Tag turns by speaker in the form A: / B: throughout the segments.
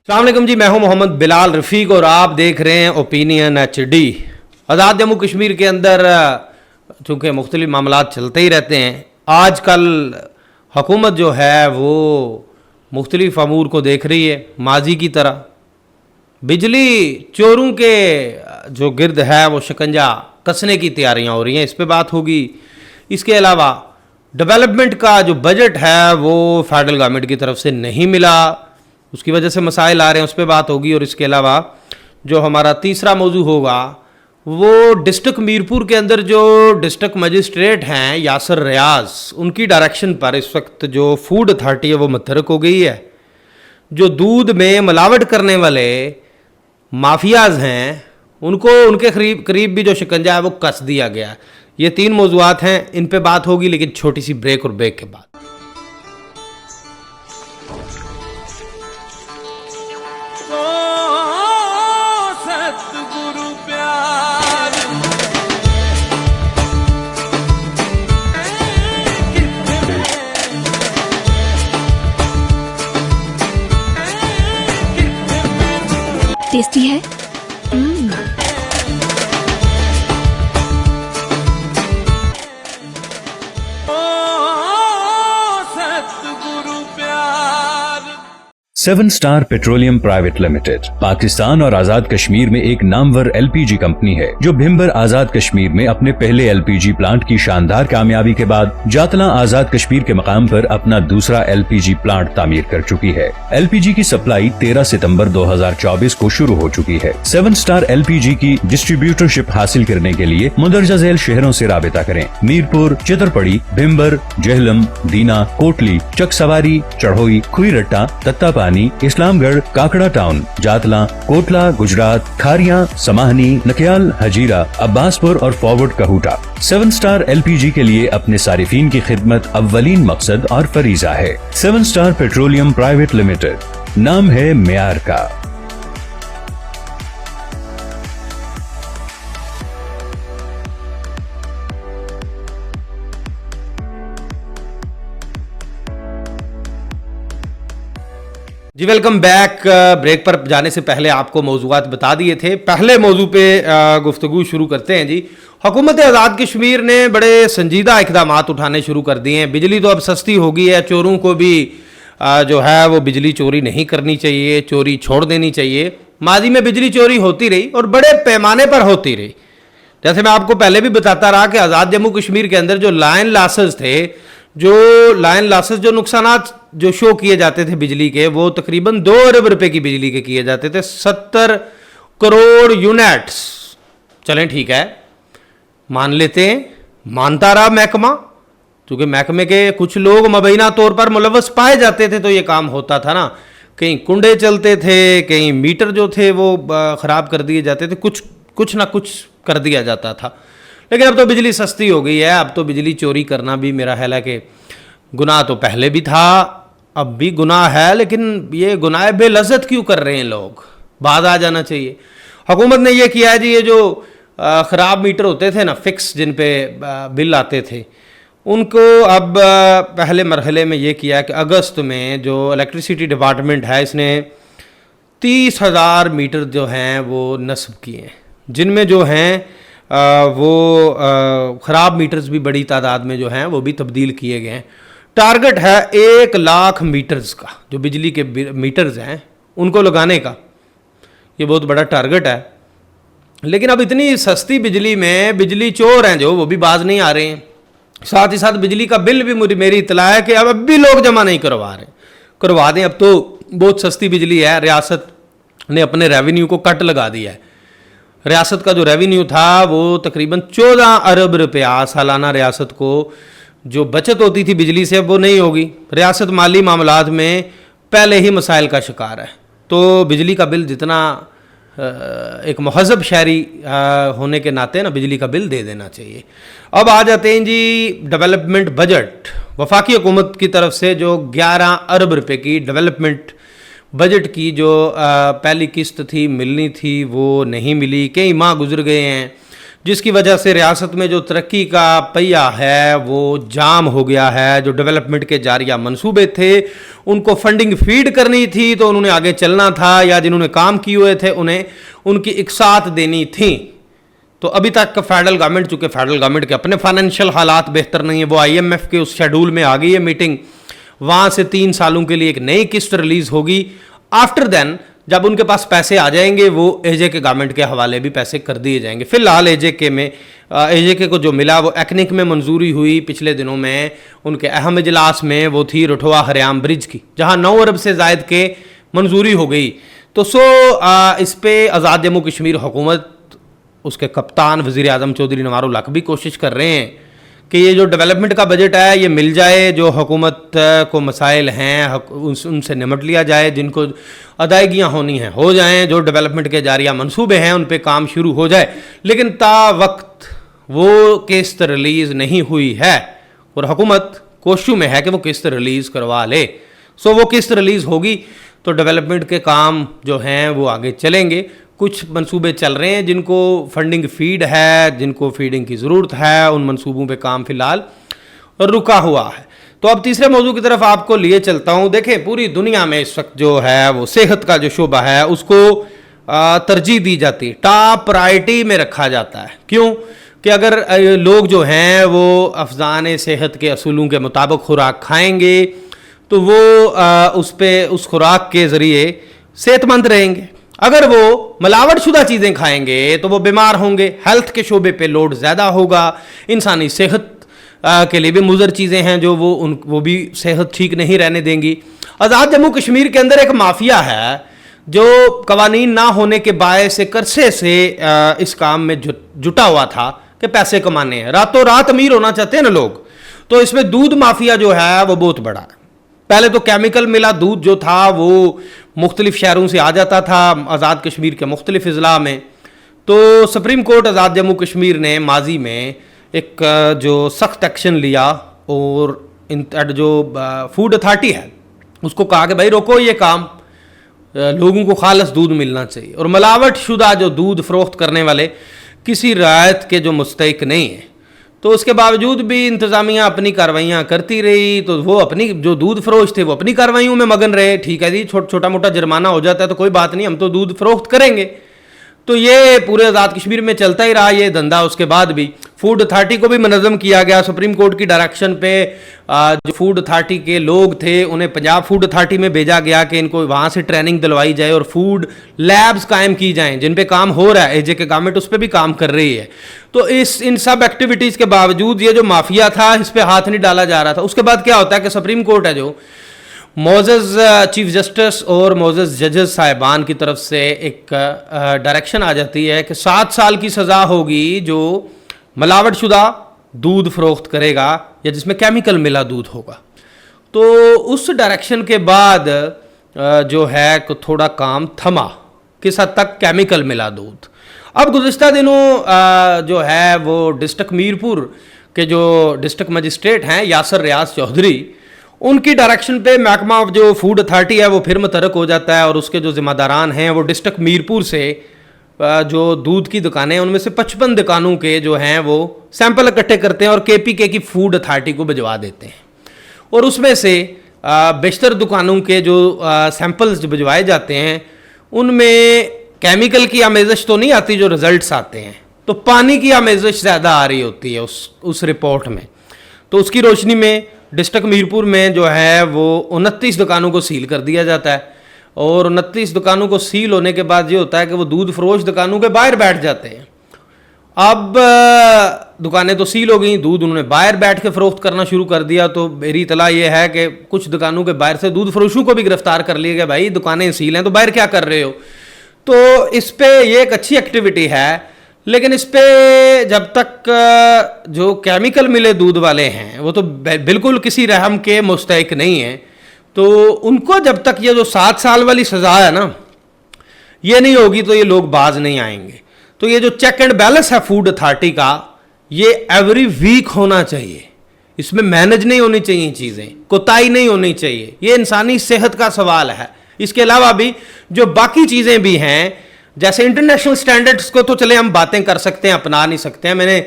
A: अस्सलाम वालेकुम जी, मैं हूं मोहम्मद बिलाल रफ़ीक और आप देख रहे हैं ओपिनियन HD। आज़ाद जम्मू कश्मीर के अंदर चूँकि मुख्तलिफ मामलात चलते ही रहते हैं, आजकल हुकूमत जो है वो मुख्तलिफ अमूर को देख रही है माजी की तरह। बिजली चोरों के जो गिर्द है वो शिकंजा कसने की तैयारियां हो रही हैं, इस पर बात होगी। इसके अलावा डेवलपमेंट का जो बजट है वो फेडरल गवर्नमेंट की तरफ से नहीं मिला, उसकी वजह से मसाइल आ रहे हैं, उस पर बात होगी। और इसके अलावा जो हमारा तीसरा मौजू होगा वो डिस्ट्रिक्ट मीरपुर के अंदर जो डिस्ट्रिक्ट मजिस्ट्रेट हैं यासर रियाज, उनकी डायरेक्शन पर इस वक्त जो फूड अथॉरिटी है वो मुतहरक हो गई है। जो दूध में मिलावट करने वाले माफियाज हैं उनको उनके करीब भी जो शिकंजा है वो कस दिया गया। ये तीन मौजूआत हैं, इन पे बात होगी, लेकिन छोटी सी ब्रेक और ब्रेक के बाद।
B: टेस्टी है।
C: Seven star petroleum private limited Pakistan और आजाद कश्मीर में एक नामवर LPG कंपनी है जो भिम्बर आजाद कश्मीर में अपने पहले LPG प्लांट की शानदार कामयाबी के बाद जातला आजाद कश्मीर के मकाम पर अपना दूसरा LPG प्लांट तामीर कर चुकी है। LPG की सप्लाई 13 सितंबर 2024 को शुरू हो चुकी है। सेवन स्टार LPG की डिस्ट्रीब्यूटरशिप हासिल करने के लिए मुंदरजा झैल शहरों से राबिता करें। मीरपुर, चितरपड़ी, भिम्बर, जेहलम, दीना, कोटली, चक सवारी, चढ़ोई, खुईरट्टा, तत्तापानी, इस्लामगढ़, काकड़ा टाउन, जातला, कोटला, गुजरात, खारिया, समाहनी, नकियाल, हजीरा, अब्बासपुर और forward Kahuta. Seven star LPG के लिए अपने सारिफीन की खिदमत अव्वलीन मकसद और फरीजा है। Seven star petroleum private limited, नाम है मेयार का।
A: जी वेलकम बैक। ब्रेक पर जाने से पहले आपको मौजूआत बता दिए थे। पहले मौजू पे गुफ्तगू शुरू करते हैं जी। हुकूमत आज़ाद कश्मीर ने बड़े संजीदा इक़दामात उठाने शुरू कर दिए हैं। बिजली तो अब सस्ती हो गई है, चोरों को भी जो है वो बिजली चोरी नहीं करनी चाहिए, चोरी छोड़ देनी चाहिए। माजी में बिजली चोरी होती रही और बड़े पैमाने पर होती रही। जैसे मैं आपको पहले भी बताता रहा कि आज़ाद जम्मू कश्मीर के अंदर जो लाइन लॉसेस थे, जो नुकसानात जो शो किए जाते थे बिजली के, वो तकरीबन 2 अरब रुपए की बिजली के किए जाते थे। 70 करोड़ यूनिट्स। चलें ठीक है, मान लेते हैं, मानता रहा महकमा, क्योंकि महकमे के कुछ लोग मुबैना तौर पर मुलव्वस पाए जाते थे तो ये काम होता था ना। कहीं कुंडे चलते थे, कहीं मीटर जो थे वो ख़राब कर दिए जाते थे, कुछ ना कुछ कर दिया जाता था। लेकिन अब तो बिजली सस्ती हो गई है, अब तो बिजली चोरी करना भी मेरा ख्याल है कि गुनाह तो पहले भी था, अब भी गुनाह है, लेकिन ये गुनाह बेलज़्ज़त क्यों कर रहे हैं लोग, बात आ जाना चाहिए। हुकूमत ने ये किया है जी, ये जो ख़राब मीटर होते थे ना, फिक्स, जिन पे बिल आते थे, उनको अब पहले मरहले में ये किया है कि अगस्त में जो इलेक्ट्रिसिटी डिपार्टमेंट है इसने 30,000 मीटर जो हैं वो नस्ब किए हैं, जिनमें जो हैं वो ख़राब मीटर्स भी बड़ी तादाद में जो हैं वो भी तब्दील किए गए हैं। टारगेट है 1 लाख मीटर्स का, जो बिजली के मीटर्स हैं उनको लगाने का। ये बहुत बड़ा टारगेट है। लेकिन अब इतनी सस्ती बिजली में बिजली चोर हैं जो, वो भी बाज नहीं आ रहे हैं। साथ ही साथ बिजली का बिल भी मेरी इतला है कि अब भी लोग जमा नहीं करवा रहे। करवा दें, अब तो बहुत सस्ती बिजली है। रियासत ने अपने रेवेन्यू को कट लगा दिया है। रियासत का जो रेवेन्यू था वो तकरीबन 14 अरब रुपया सालाना रियासत को जो बचत होती थी बिजली से, अब वो नहीं होगी। रियासत माली मामलात में पहले ही मसाइल का शिकार है, तो बिजली का बिल जितना एक महज़ब शहरी होने के नाते ना बिजली का बिल दे देना चाहिए। अब आ जाते हैं जी डेवलपमेंट बजट। वफाकी हुकूमत की तरफ से जो 11 अरब रुपए की डेवलपमेंट बजट की जो पहली किस्त थी मिलनी थी वो नहीं मिली, कई माह गुजर गए हैं। جس کی وجہ سے ریاست میں جو ترقی کا پہیہ ہے وہ جام ہو گیا ہے. جو ڈیولپمنٹ کے جاریہ منصوبے تھے ان کو فنڈنگ فیڈ کرنی تھی تو انہوں نے آگے چلنا تھا, یا جنہوں نے کام کیے ہوئے تھے انہیں ان کی اقساط دینی تھیں. تو ابھی تک فیڈرل گورنمنٹ, چونکہ فیڈرل گورنمنٹ کے اپنے فائنینشیل حالات بہتر نہیں ہیں, وہ IMF کے اس شیڈول میں آ گئی ہے میٹنگ, وہاں سے 3 سالوں کے لیے ایک نئی قسط ریلیز ہوگی. آفٹر دین جب ان کے پاس پیسے آ جائیں گے وہ AJK گورنمنٹ کے حوالے بھی پیسے کر دیے جائیں گے. فی الحال AJK کو جو ملا وہ ایکنک میں منظوری ہوئی پچھلے دنوں میں, ان کے اہم اجلاس میں, وہ تھی رٹھوا ہریام برج کی, جہاں 9 ارب سے زائد کے منظوری ہو گئی. تو اس پہ آزاد جموں کشمیر حکومت, اس کے کپتان وزیر اعظم چودھری نوار الحق بھی کوشش کر رہے ہیں کہ یہ جو ڈیولپمنٹ کا بجٹ ہے یہ مل جائے, جو حکومت کو مسائل ہیں ان سے نمٹ لیا جائے, جن کو ادائیگیاں ہونی ہیں ہو جائیں, جو ڈیولپمنٹ کے جاریہ منصوبے ہیں ان پہ کام شروع ہو جائے. لیکن تا وقت وہ قسط ریلیز نہیں ہوئی ہے اور حکومت کوششوں میں ہے کہ وہ قسط ریلیز کروا لے. وہ قسط ریلیز ہوگی تو ڈیولپمنٹ کے کام جو ہیں وہ آگے چلیں گے. کچھ منصوبے چل رہے ہیں جن کو فنڈنگ فیڈ ہے, جن کو فیڈنگ کی ضرورت ہے, ان منصوبوں پہ کام فی الحال رکا ہوا ہے. تو اب تیسرے موضوع کی طرف آپ کو لیے چلتا ہوں. دیکھیں پوری دنیا میں اس وقت جو ہے وہ صحت کا جو شعبہ ہے اس کو ترجیح دی جاتی ہے, ٹاپ پرائرٹی میں رکھا جاتا ہے. کیوں کہ اگر لوگ جو ہیں وہ افزان صحت کے اصولوں کے مطابق خوراک کھائیں گے تو وہ اس خوراک کے ذریعے صحت مند رہیں گے. اگر وہ ملاوٹ شدہ چیزیں کھائیں گے تو وہ بیمار ہوں گے, ہیلتھ کے شعبے پہ لوڈ زیادہ ہوگا, انسانی صحت کے لیے بھی مضر چیزیں ہیں جو وہ بھی صحت ٹھیک نہیں رہنے دیں گی. آزاد جموں کشمیر کے اندر ایک مافیا ہے جو قوانین نہ ہونے کے باعث ایک عرصے سے اس کام میں جٹا ہوا تھا کہ پیسے کمانے ہیں, راتوں رات امیر ہونا چاہتے ہیں نا لوگ. تو اس میں دودھ مافیا جو ہے وہ بہت بڑا ہے. پہلے تو کیمیکل ملا دودھ جو تھا وہ مختلف شہروں سے آ جاتا تھا آزاد کشمیر کے مختلف اضلاع میں. تو سپریم کورٹ آزاد جموں کشمیر نے ماضی میں ایک جو سخت ایکشن لیا اور جو فوڈ اتھارٹی ہے اس کو کہا کہ بھائی روکو یہ کام, لوگوں کو خالص دودھ ملنا چاہیے, اور ملاوٹ شدہ جو دودھ فروخت کرنے والے کسی رعایت کے جو مستحق نہیں ہیں. تو اس کے باوجود بھی انتظامیہ اپنی کارروائیاں کرتی رہی, تو وہ اپنی جو دودھ فروش تھے وہ اپنی کارروائیوں میں مگن رہے. ٹھیک ہے جی, چھوٹا موٹا جرمانہ ہو جاتا ہے تو کوئی بات نہیں, ہم تو دودھ فروخت کریں گے. تو یہ پورے آزاد کشمیر میں چلتا ہی رہا یہ دھندا. اس کے بعد بھی فوڈ اتھارٹی کو بھی منظم کیا گیا سپریم کورٹ کی ڈائریکشن پہ. جو فوڈ اتھارٹی کے لوگ تھے انہیں پنجاب فوڈ اتھارٹی میں بھیجا گیا کہ ان کو وہاں سے ٹریننگ دلوائی جائے اور فوڈ لیبز قائم کی جائیں جن پہ کام ہو رہا ہے. AJK گورنمنٹ اس پہ بھی کام کر رہی ہے. تو ان سب ایکٹیویٹیز کے باوجود یہ جو مافیا تھا اس پہ ہاتھ نہیں ڈالا جا رہا تھا. اس کے بعد کیا ہوتا ہے کہ سپریم کورٹ ہے جو معزز چیف جسٹس اور معزز ججز صاحبان کی طرف سے ایک ڈائریکشن آ جاتی ہے کہ 7 سال کی سزا ہوگی جو ملاوٹ شدہ دودھ فروخت کرے گا یا جس میں کیمیکل ملا دودھ ہوگا. تو اس ڈائریکشن کے بعد جو ہے تھوڑا کام تھما, کس حد تک کیمیکل ملا دودھ. اب گزشتہ دنوں جو ہے وہ ڈسٹرکٹ میرپور کے جو ڈسٹرکٹ مجسٹریٹ ہیں یاسر ریاض چودھری, ان کی ڈائریکشن پہ محکمہ جو فوڈ اتھارٹی ہے وہ پھر متحرک ہو جاتا ہے اور اس کے جو ذمہ داران ہیں وہ ڈسٹرکٹ میرپور سے جو دودھ کی دکانیں ہیں ان میں سے 55 دکانوں کے جو ہیں وہ سیمپل اکٹھے کرتے ہیں اور KPK کی فوڈ اتھارٹی کو بھجوا دیتے ہیں. اور اس میں سے بیشتر دکانوں کے جو سیمپلز بھجوائے جاتے ہیں ان میں کیمیکل کی آمیزش تو نہیں آتی جو رزلٹس آتے ہیں, تو پانی کی آمیزش زیادہ آ رہی ہوتی ہے اس رپورٹ میں. تو اس کی روشنی میں ڈسٹرکٹ میرپور میں جو ہے وہ 29 دکانوں کو سیل کر دیا جاتا ہے, اور 29 دکانوں کو سیل ہونے کے بعد یہ ہوتا ہے کہ وہ دودھ فروش دکانوں کے باہر بیٹھ جاتے ہیں. اب دکانیں تو سیل ہو گئیں, دودھ انہوں نے باہر بیٹھ کے فروخت کرنا شروع کر دیا. تو میری اطلاع یہ ہے کہ کچھ دکانوں کے باہر سے دودھ فروشوں کو بھی گرفتار کر لیا گیا, بھائی دکانیں سیل ہیں تو باہر کیا کر رہے ہو. تو اس پہ یہ ایک اچھی ایکٹیویٹی ہے, لیکن اس پہ جب تک جو کیمیکل ملے دودھ والے ہیں وہ تو بالکل کسی رحم کے مستحق نہیں ہیں. تو ان کو جب تک یہ جو 7 سال والی سزا ہے نا یہ نہیں ہوگی تو یہ لوگ باز نہیں آئیں گے. تو یہ جو چیک اینڈ بیلنس ہے فوڈ اتھارٹی کا یہ ایوری ویک ہونا چاہیے, اس میں مینج نہیں ہونی چاہیے چیزیں, کوتاہی نہیں ہونی چاہیے. یہ انسانی صحت کا سوال ہے. اس کے علاوہ بھی جو باقی چیزیں بھی ہیں जैसे इंटरनेशनल स्टैंडर्ड्स को तो चले हम बातें कर सकते हैं, अपना नहीं सकते हैं। मैंने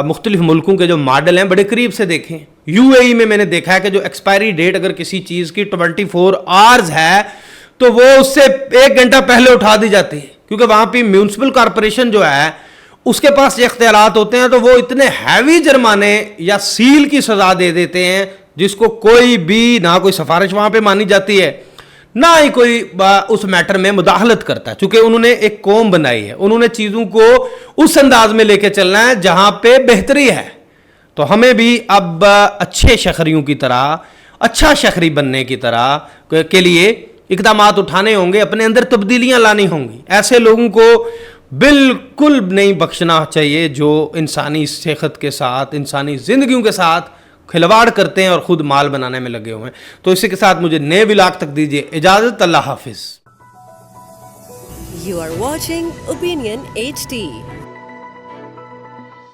A: मुख्तलिफ मुल्कों के जो मॉडल हैं बड़े करीब से देखे हैं। यूएई में मैंने देखा है कि जो एक्सपायरी डेट अगर किसी चीज़ की 24 आवर्स है तो वो उससे 1 घंटा पहले उठा दी जाती है, क्योंकि वहाँ पे म्यूनसिपल कॉरपोरेशन जो है उसके पास ये इख्तियारात होते हैं, तो वो इतने हैवी जुर्माने या सील की सज़ा दे देते हैं जिसको कोई भी ना कोई सिफारिश वहाँ पे मानी जाती है, ना ही कोई उस मैटर में मुदाखलत करता है। चूंकि उन्होंने एक कौम बनाई है, उन्होंने चीज़ों को उस अंदाज में लेके चलना है जहाँ पे बेहतरी है। तो हमें भी अब अच्छे शहरियों की तरह, अच्छा शहरी बनने की तरह के लिए इक़दामात उठाने होंगे, अपने अंदर तब्दीलियाँ लानी होंगी। ऐसे लोगों को बिल्कुल नहीं बख्शना चाहिए जो इंसानी सेहत के साथ, इंसानी ज़िंदगियों के साथ खिलवाड़ करते हैं और ख़ुद माल बनाने में लगे हुए हैं। तो इसी के साथ मुझे नए व्लॉग तक दीजिए इजाज़त। अल्लाह हाफिज़।
D: You are watching Opinion HD.